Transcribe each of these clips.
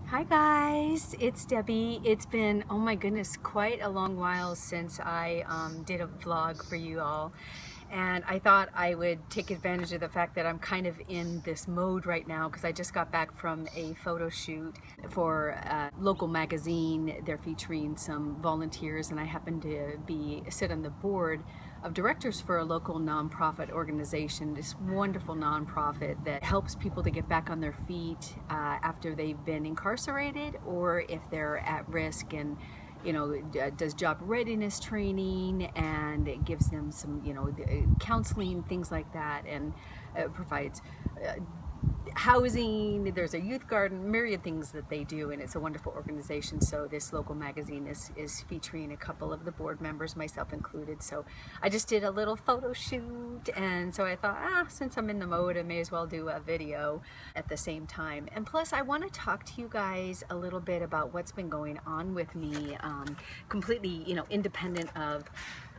Hi guys, it's Debbie. It's been, oh my goodness, quite a long while since I did a vlog for you all. And I thought I would take advantage of the fact that I'm kind of in this mode right now because I just got back from a photo shoot for a local magazine. They're featuring some volunteers and I happen to sit on the board of directors for a local nonprofit organization, this wonderful nonprofit that helps people to get back on their feet after they've been incarcerated or if they're at risk, and does job readiness training, and it gives them some counseling, things like that, and provides housing. There's a youth garden, myriad things that they do, and it's a wonderful organization. So this local magazine is featuring a couple of the board members, myself included. So I just did a little photo shoot, and so I thought, since I'm in the mode, I may as well do a video at the same time. And plus I want to talk to you guys a little bit about what's been going on with me, completely independent of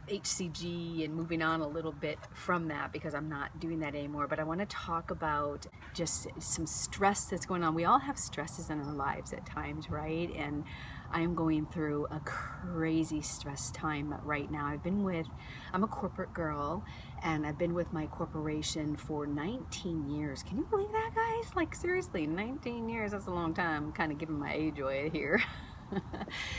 HCG and moving on a little bit from that because I'm not doing that anymore. But I want to talk about just some stress that's going on. We all have stresses in our lives at times, right? And I'm going through a crazy stress time right now. I'm a corporate girl, and I've been with my corporation for 19 years. Can you believe that, guys? Like, seriously, 19 years, that's a long time. I'm kind of giving my age away here.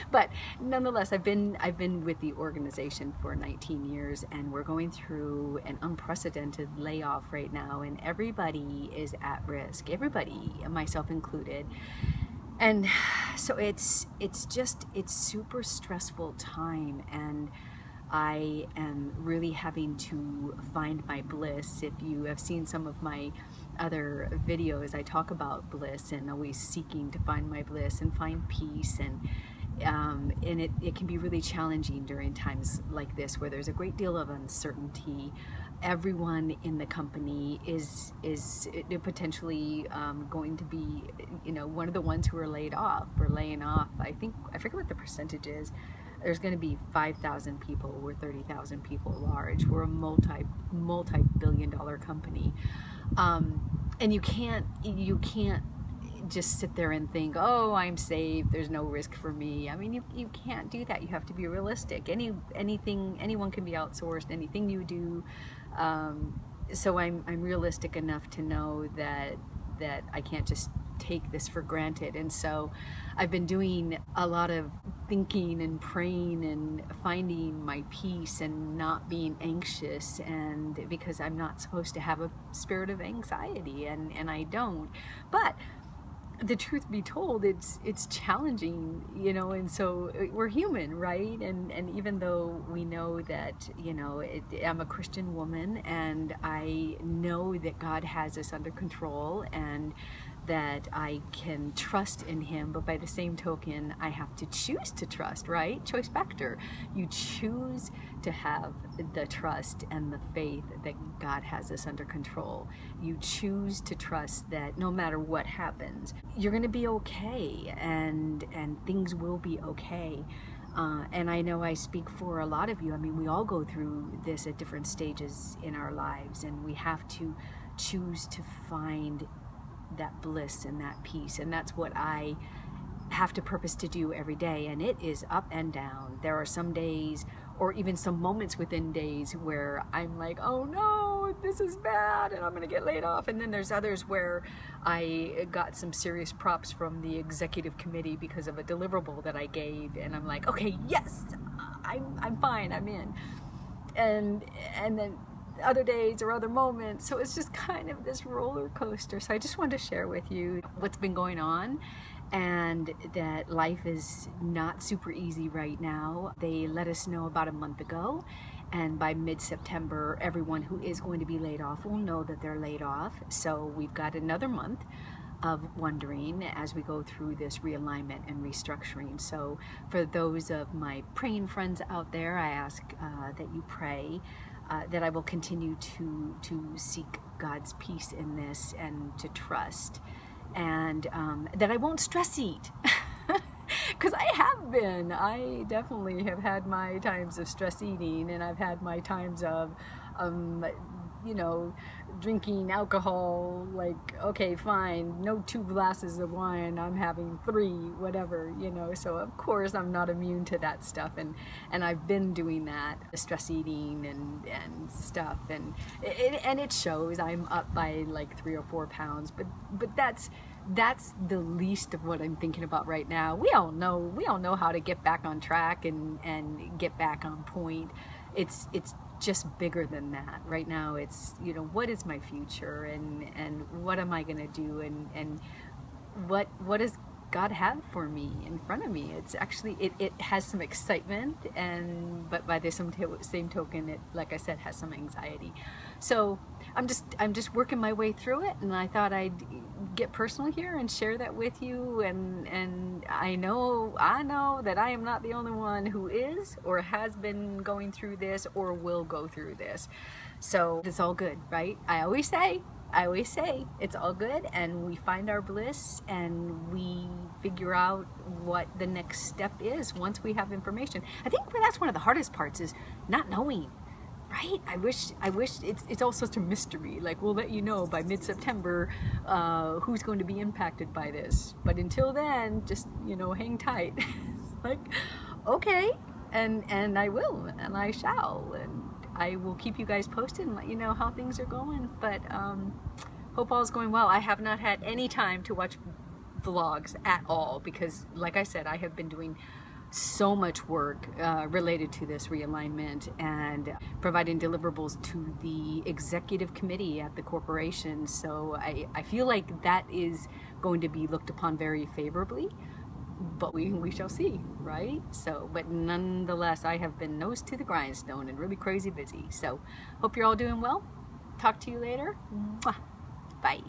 But nonetheless, I've been with the organization for 19 years, and we're going through an unprecedented layoff right now, and everybody is at risk, everybody, myself included. And so it's super stressful time, and I am really having to find my bliss. If you have seen some of my other videos, I talk about bliss and always seeking to find my bliss and find peace, and it can be really challenging during times like this where there's a great deal of uncertainty. Everyone in the company is potentially going to be one of the ones who are laid off. We're laying off, I forget what the percentage is. There's going to be 5,000 people. We're 30,000 people large. We're a multi-billion-dollar company, and you can't just sit there and think, oh, I'm safe, there's no risk for me. I mean, you can't do that. You have to be realistic. Anyone can be outsourced. Anything you do. So I'm realistic enough to know that I can't just take this for granted. And so I've been doing a lot of thinking and praying and finding my peace and not being anxious, and because I'm not supposed to have a spirit of anxiety, and I don't. But the truth be told, it's challenging, and so we're human, right? And even though we know that, I'm a Christian woman, and I know that God has us under control and that I can trust in Him, but by the same token, I have to choose to trust, right? Choice factor. You choose to have the trust and the faith that God has us under control. You choose to trust that no matter what happens, you're going to be okay, and things will be okay. And I know I speak for a lot of you. I mean, we all go through this at different stages in our lives, and we have to choose to find that bliss and that peace, and that's what I have to purpose to do every day. And it is up and down. There are some days, or even some moments within days, where I'm like, oh no, this is bad and I'm gonna get laid off. And then there's others where I got some serious props from the executive committee because of a deliverable that I gave, and I'm like, okay, yes, I'm fine, I'm in. And then other days or other moments. So it's just kind of this roller coaster. So I just wanted to share with you what's been going on, and that life is not super easy right now. They let us know about a month ago, and by mid-September, everyone who is going to be laid off will know that they're laid off. So we've got another month of wondering as we go through this realignment and restructuring. So for those of my praying friends out there, I ask that you pray that I will continue to seek God's peace in this, and to trust, and that I won't stress eat. Because I have been. I definitely have had my times of stress eating, and I've had my times of you know, drinking alcohol, like, okay, fine, no 2 glasses of wine, I'm having 3, whatever, you know. So of course I'm not immune to that stuff, and I've been doing that, stress eating and stuff, and it shows. I'm up by like 3 or 4 pounds, but that's the least of what I'm thinking about right now. We all know how to get back on track and get back on point. It's just bigger than that. Right now it's, you know, what is my future, and what am I gonna do, and what does God have for me in front of me? It's actually, it has some excitement, but by the same token, it, like I said, has some anxiety. So I'm just working my way through it, and I thought I'd get personal here and share that with you. And I know that I am not the only one who is or has been going through this or will go through this. So it's all good, right? I always say it's all good, and we find our bliss, and we figure out what the next step is once we have information. I think that's one of the hardest parts, is not knowing, right? I wish it's all such a mystery. Like, we'll let you know by mid-September who's going to be impacted by this. But until then, just, you know, hang tight. Like, okay, and I will, and I shall, and I will keep you guys posted and let you know how things are going. But hope all's going well. I have not had any time to watch vlogs at all, because like I said, I have been doing so much work related to this realignment and providing deliverables to the executive committee at the corporation. So I feel like that is going to be looked upon very favorably, but we shall see, right? So, but nonetheless, I have been nose to the grindstone and really crazy busy. So hope you're all doing well. Talk to you later. Mwah. Bye.